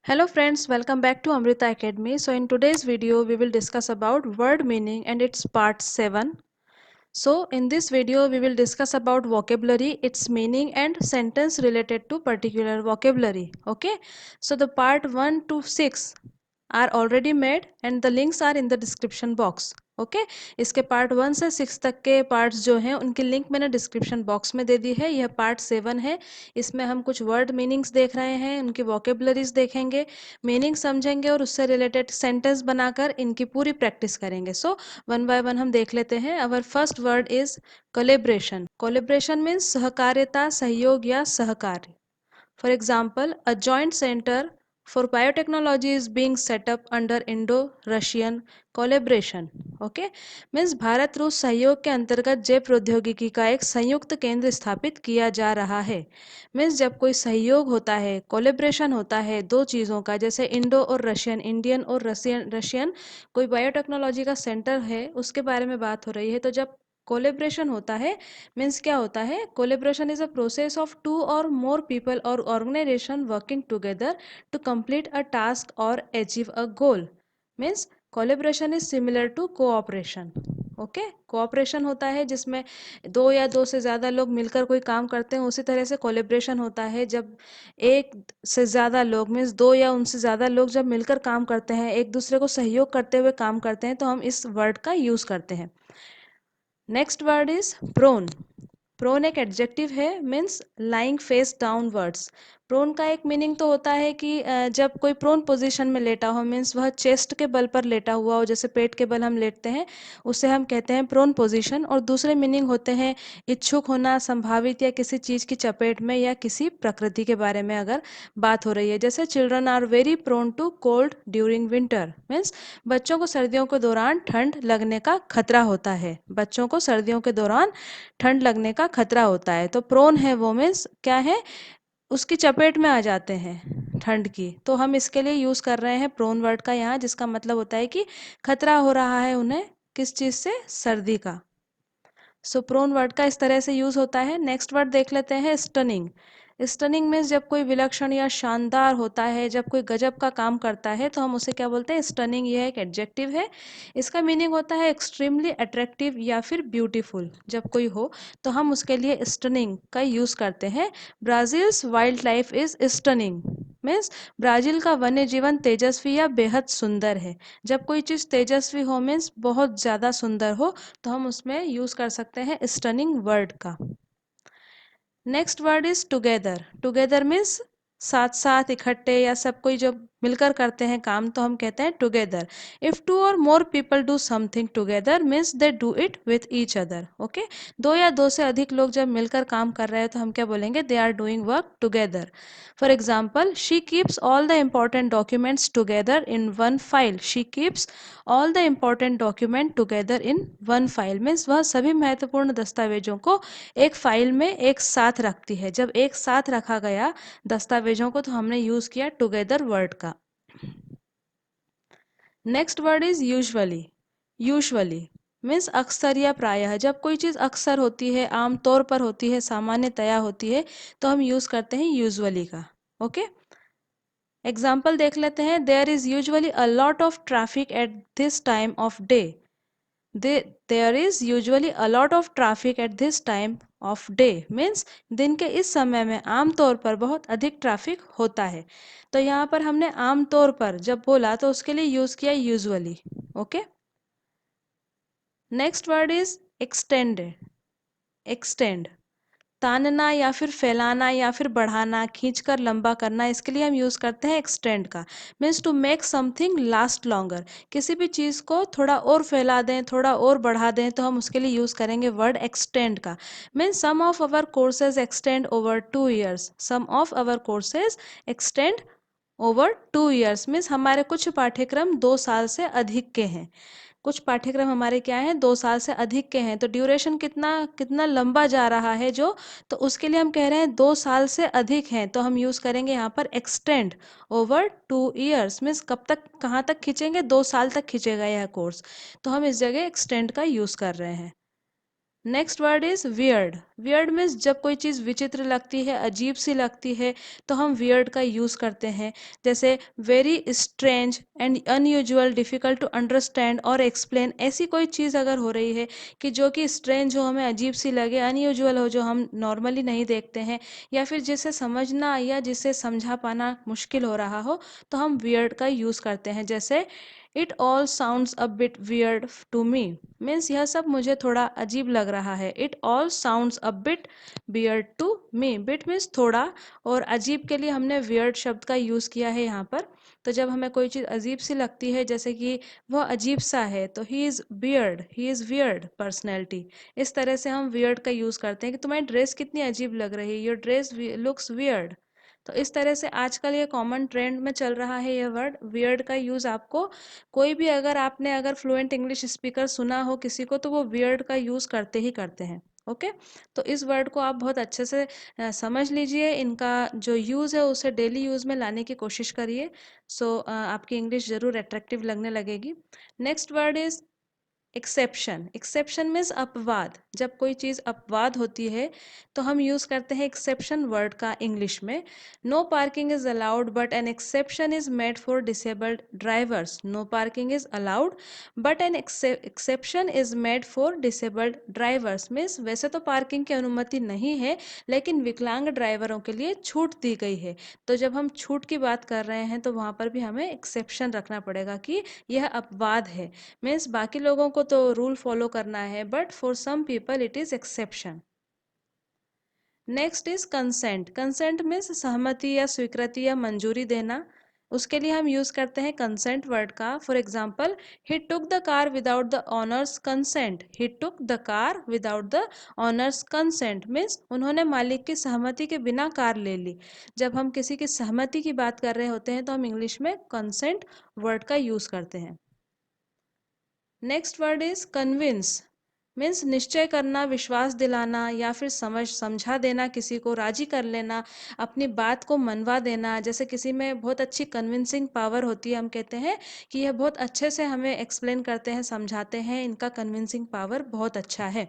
Hello friends, welcome back to Amrita Academy. So in today's video, we will discuss about word meaning and its part 7. So in this video, we will discuss about vocabulary, its meaning and sentence related to particular vocabulary. Okay. So the part 1 to 6 are already made and the links are in the description box. Okay इसके part 1 से 6 तक के parts जो हैं उनकी link मैंने description box में दे दी है। यह पार्ट 7 है। इसमें हम कुछ वर्ड मीनिंग्स देख रहे हैं, उनकी वोकेबलरीज देखेंगे, मीनिंग समझेंगे और उससे रिलेटेड सेंटेंस बनाकर इनकी पूरी प्रैक्टिस करेंगे। सो वन बाय वन हम देख लेते हैं। Our first word is collaboration. Collaboration means सहकार्यता, सहयोग या सहकार्य। For example, a joint center for biotechnology is being set up under Indo-Russian collaboration. Okay, means Bharat रूस सहयोग के अंतर्गत जैव प्रौद्योगिकी का एक संयुक्त केंद्र स्थापित किया जा रहा है। मीन्स जब कोई सहयोग होता है, कोलेब्रेशन होता है दो चीज़ों का, जैसे इंडो और रशियन, इंडियन और रशियन कोई बायोटेक्नोलॉजी का सेंटर है उसके बारे में बात हो रही है, तो जब कोलेब्रेशन होता है मीन्स क्या होता है? Collaboration is a process of two or more people or organization working together to complete a task or achieve a goal. Means collaboration is similar to cooperation. Okay, cooperation होता है जिसमें दो या दो से ज़्यादा लोग मिलकर कोई काम करते हैं, उसी तरह से कोलेब्रेशन होता है जब एक से ज़्यादा लोग मीन्स दो या उनसे ज़्यादा लोग जब मिलकर काम करते हैं, एक दूसरे को सहयोग करते हुए काम करते हैं, तो हम इस वर्ड का यूज़ करते हैं। Next word is prone. Prone एक एडजेक्टिव है, means lying face downwards. Prone का एक मीनिंग तो होता है कि जब कोई प्रोन पोजीशन में लेटा हो, मीन्स वह चेस्ट के बल पर लेटा हुआ हो, जैसे पेट के बल हम लेटते हैं उसे हम कहते हैं प्रोन पोजीशन। और दूसरे मीनिंग होते हैं इच्छुक होना, संभावित या किसी चीज़ की चपेट में या किसी प्रकृति के बारे में अगर बात हो रही है, जैसे children are very prone to cold during winter. Means बच्चों को सर्दियों के दौरान ठंड लगने का खतरा होता है। बच्चों को सर्दियों के दौरान ठंड लगने का खतरा होता है। तो प्रोन है वो मीन्स क्या है? उसकी चपेट में आ जाते हैं ठंड की। तो हम इसके लिए यूज़ कर रहे हैं प्रोन वर्ड का यहाँ, जिसका मतलब होता है कि खतरा हो रहा है उन्हें किस चीज़ से? सर्दी का। सो प्रोन वर्ड का इस तरह से यूज़ होता है। नेक्स्ट वर्ड देख लेते हैं स्टनिंग। स्टनिंग मीन्स जब कोई विलक्षण या शानदार होता है, जब कोई गजब का काम करता है, तो हम उसे क्या बोलते हैं? स्टनिंग। यह एक एडजेक्टिव है। इसका मीनिंग होता है एक्सट्रीमली अट्रैक्टिव या फिर ब्यूटीफुल। जब कोई हो तो हम उसके लिए स्टनिंग का यूज़ करते हैं। Brazil's wild life is stunning. Means Brazil का वन्य जीवन तेजस्वी या बेहद सुंदर है। जब कोई चीज़ तेजस्वी हो मीन्स बहुत ज़्यादा सुंदर हो, तो हम उसमें यूज़ कर सकते हैं स्टनिंग वर्ड का। Next word is together. Together means साथ साथ, इकट्ठे या सब कोई जब मिलकर करते हैं काम तो हम कहते हैं together. If two or more people do something together means they do it with each other. Okay, दो या दो से अधिक लोग जब मिलकर काम कर रहे हैं तो हम क्या बोलेंगे? They are doing work together. For example, she keeps all the important documents together in one file. She keeps all the important document together in one file means वह सभी महत्वपूर्ण दस्तावेजों को एक फाइल में एक साथ रखती है। जब एक साथ रखा गया दस्तावेजों को तो हमने यूज़ किया टुगेदर वर्ड का। Next word is usually. Usually means अक्सर या प्रायः। जब कोई चीज़ अक्सर होती है, आम तौर पर होती है, सामान्यतया होती है, तो हम यूज़ करते हैं यूजुअली का। ओके, एग्जाम्पल देख लेते हैं। There is usually a lot of traffic at this time of day. There is usually a lot of traffic at this time of day means दिन के इस समय में आमतौर पर बहुत अधिक ट्रैफिक होता है। तो यहाँ पर हमने आमतौर पर जब बोला तो उसके लिए यूज़ किया usually. Okay, next word is extended. Extend तानना या फिर फैलाना या फिर बढ़ाना, खींचकर लंबा करना, इसके लिए हम यूज़ करते हैं एक्सटेंड का। Means to make something last longer. किसी भी चीज़ को थोड़ा और फैला दें, थोड़ा और बढ़ा दें, तो हम उसके लिए यूज़ करेंगे वर्ड एक्सटेंड का। Means some of our courses extend over 2 years। Some of our courses extend over 2 years means हमारे कुछ पाठ्यक्रम 2 साल से अधिक के हैं। कुछ पाठ्यक्रम हमारे क्या हैं? 2 साल से अधिक के हैं। तो ड्यूरेशन कितना कितना लंबा जा रहा है जो, तो उसके लिए हम कह रहे हैं 2 साल से अधिक हैं, तो हम यूज़ करेंगे यहाँ पर एक्सटेंड ओवर 2 years मीन्स कब तक, कहाँ तक खींचेंगे? 2 साल तक खींचेगा यह कोर्स, तो हम इस जगह एक्सटेंड का यूज़ कर रहे हैं। Next word is weird. Weird means जब कोई चीज़ विचित्र लगती है, अजीब सी लगती है, तो हम वियर्ड का यूज़ करते हैं। जैसे very strange and unusual, difficult to understand और एक्सप्लेन। ऐसी कोई चीज़ अगर हो रही है कि जो कि स्ट्रेंज हो, हमें अजीब सी लगे, अनयूजुअल हो, जो हम नॉर्मली नहीं देखते हैं, या फिर जिसे समझना या जिसे समझा पाना मुश्किल हो रहा हो, तो हम वियर्ड का यूज़ करते हैं। जैसे it all sounds a bit weird to me, means यह सब मुझे थोड़ा अजीब लग रहा है। It all sounds a bit weird to me, bit means थोड़ा, और अजीब के लिए हमने वियर्ड शब्द का यूज़ किया है यहाँ पर। तो जब हमें कोई चीज़ अजीब सी लगती है, जैसे कि वह अजीब सा है, तो he is weird, he is weird personality. इस तरह से हम वियर्ड का यूज़ करते हैं कि तुम्हारी ड्रेस कितनी अजीब लग रही है, योर ड्रेस लुक्स वियर्ड। तो इस तरह से आजकल ये कॉमन ट्रेंड में चल रहा है, ये वर्ड वियर्ड का यूज़ आपको कोई भी, अगर फ्लुएंट इंग्लिश स्पीकर सुना हो किसी को, तो वो वियर्ड का यूज़ करते ही करते हैं। ओके। तो इस वर्ड को आप बहुत अच्छे से समझ लीजिए, इनका जो यूज़ है उसे डेली यूज़ में लाने की कोशिश करिए। सो आपकी इंग्लिश ज़रूर अट्रैक्टिव लगने लगेगी। Next word is exception. Exception means अपवाद। जब कोई चीज़ अपवाद होती है तो हम यूज़ करते हैं एक्सेप्शन वर्ड का इंग्लिश में। No parking is allowed but an exception is made for disabled drivers. No parking is allowed but an exception is made for disabled drivers, means वैसे तो पार्किंग की अनुमति नहीं है, लेकिन विकलांग ड्राइवरों के लिए छूट दी गई है। तो जब हम छूट की बात कर रहे हैं तो वहाँ पर भी हमें एक्सेप्शन रखना पड़ेगा कि यह अपवाद है। मीन्स बाकी लोगों को तो रूल फॉलो करना है, but for some people it is exception. Next is consent. Consent means सहमति या स्वीकृति या मंजूरी देना। उसके लिए हम यूज़ करते हैं कंसेंट वर्ड का। For example, he took the car without the honours consent. He took the car without the honours consent means उन्होंने मालिक की सहमति के बिना कार ले ली। जब हम किसी की सहमति की बात कर रहे होते हैं तो हम इंग्लिश में कंसेंट वर्ड का यूज़ करते हैं। Next word is convince. Means निश्चय करना, विश्वास दिलाना, या फिर समझा देना, किसी को राजी कर लेना, अपनी बात को मनवा देना। जैसे किसी में बहुत अच्छी कन्विंसिंग पावर होती है, हम कहते हैं कि यह बहुत अच्छे से हमें एक्सप्लेन करते हैं, समझाते हैं, इनका कन्विंसिंग पावर बहुत अच्छा है।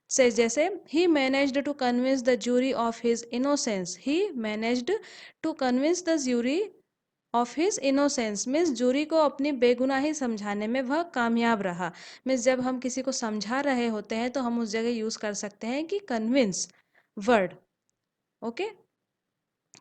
से जैसे he managed to convince the jury of his innocence. He managed to convince the jury of his innocence means jury को अपनी बेगुनाही समझाने में वह कामयाब रहा। मीन्स जब हम किसी को समझा रहे होते हैं तो हम उस जगह यूज कर सकते हैं कि convince word. Okay.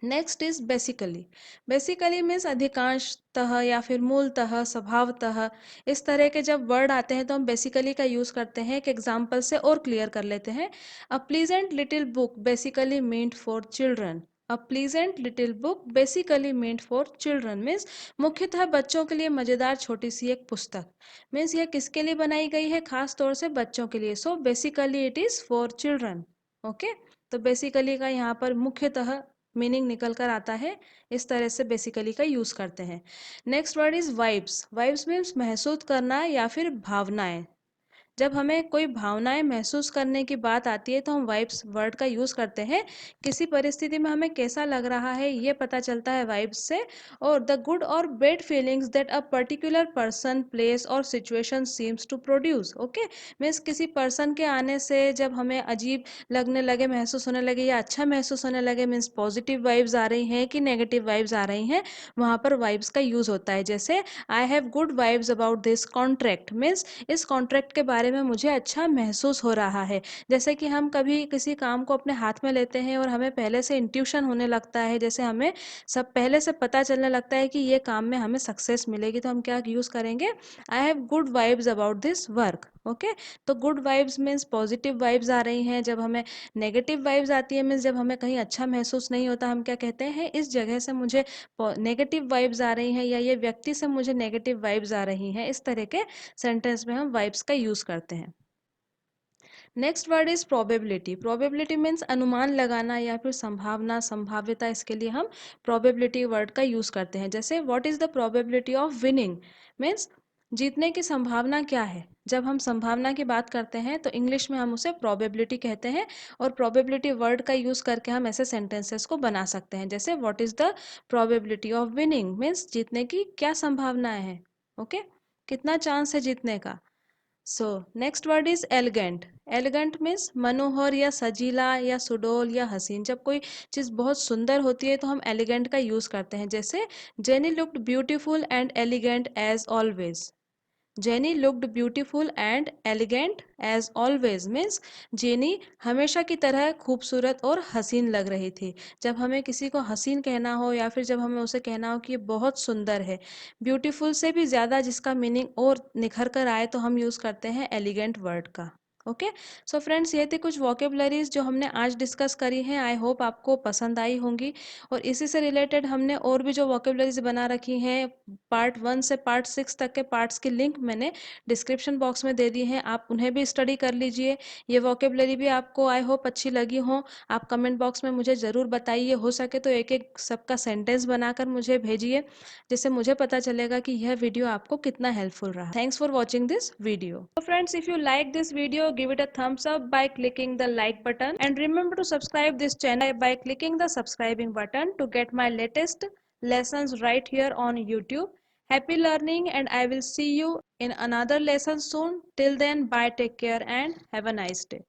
Next is basically. Basically means अधिकांशतः या फिर मूलतः, स्वभावतः। इस तरह के जब वर्ड आते हैं तो हम बेसिकली का यूज करते हैं। एक एग्जाम्पल से और क्लियर कर लेते हैं। अ pleasant little book basically meant for children. A pleasant little book basically meant for children means मुख्यतः बच्चों के लिए मजेदार छोटी सी एक पुस्तक। मीन्स यह किसके लिए बनाई गई है? खास तौर से बच्चों के लिए। So basically it is for children. Okay. तो बेसिकली का यहाँ पर मुख्यतः मीनिंग निकल कर आता है। इस तरह से बेसिकली का यूज़ करते हैं। Next word is vibes. Vibes means महसूस करना या फिर भावनाएं। जब हमें कोई भावनाएं महसूस करने की बात आती है तो हम वाइब्स वर्ड का यूज़ करते हैं। किसी परिस्थिति में हमें कैसा लग रहा है ये पता चलता है वाइब्स से। और the good or bad feelings that a particular person, place or situation seems to produce. Okay. Means किसी पर्सन के आने से जब हमें अजीब लगने लगे, महसूस होने लगे, या अच्छा महसूस होने लगे, मीन्स पॉजिटिव वाइब्स आ रही हैं कि नेगेटिव वाइब्स आ रही हैं, वहाँ पर वाइब्स का यूज़ होता है। जैसे आई have good vibes about this contract means इस कॉन्ट्रैक्ट के बारे में मुझे अच्छा महसूस हो रहा है। जैसे कि हम कभी किसी काम को अपने हाथ में लेते हैं और हमें पहले से इंट्यूशन होने लगता है, जैसे हमें सब पहले से पता चलने लगता है कि ये काम में हमें सक्सेस मिलेगी, तो हम क्या यूज़ करेंगे? I have good vibes about this work. Okay. तो good vibes means positive vibes आ रही हैं। जब हमें नेगेटिव वाइब्स आती है मीन्स जब हमें कहीं अच्छा महसूस नहीं होता, हम क्या कहते हैं? इस जगह से मुझे नेगेटिव वाइब्स आ रही हैं, या ये व्यक्ति से मुझे नेगेटिव वाइब्स आ रही हैं। इस तरह के सेंटेंस में हम वाइब्स का यूज़ करते हैं। Next word is probability. Probability means अनुमान लगाना या फिर संभावना, संभाव्यता। इसके लिए हम प्रोबेबिलिटी वर्ड का यूज़ करते हैं। जैसे what is the probability of winning means जीतने की संभावना क्या है। जब हम संभावना की बात करते हैं तो इंग्लिश में हम उसे प्रोबेबिलिटी कहते हैं। और प्रोबेबिलिटी वर्ड का यूज़ करके हम ऐसे सेंटेंसेस को बना सकते हैं। जैसे what is the probability of winning means जीतने की क्या संभावनाएं हैं। ओके। कितना चांस है जीतने का। So next word is elegant. Elegant means मनोहर या सजीला या सुडोल या हसीन। जब कोई चीज़ बहुत सुंदर होती है तो हम एलिगेंट का यूज़ करते हैं। जैसे Jenny looked beautiful and elegant as always. Jenny looked beautiful and elegant as always means Jenny हमेशा की तरह खूबसूरत और हसीन लग रही थी। जब हमें किसी को हसीन कहना हो या फिर जब हमें उसे कहना हो कि ये बहुत सुंदर है, ब्यूटीफुल से भी ज़्यादा जिसका मीनिंग और निखर कर आए तो हम यूज़ करते हैं एलिगेंट वर्ड का। ओके, सो फ्रेंड्स, ये थे कुछ वोकेबलरीज जो हमने आज डिस्कस करी हैं। आई होप आपको पसंद आई होंगी। और इसी से रिलेटेड हमने और भी जो वोकेबलरीज बना रखी हैं, पार्ट 1 से पार्ट 6 तक के पार्ट्स की लिंक मैंने डिस्क्रिप्शन बॉक्स में दे दी हैं, आप उन्हें भी स्टडी कर लीजिए। ये वोकेबलरी भी आपको आई होप अच्छी लगी हो। आप कमेंट बॉक्स में मुझे ज़रूर बताइए, हो सके तो एक एक सबका सेंटेंस बनाकर मुझे भेजिए, जिससे मुझे पता चलेगा कि यह वीडियो आपको कितना हेल्पफुल रहा। Thanks for watching this video. So friends, if you like this video, give it a thumbs up by clicking the like button, and remember to subscribe this channel by clicking the subscribing button to get my latest lessons right here on YouTube. Happy learning, and I will see you in another lesson soon. Till then, bye, take care, and have a nice day.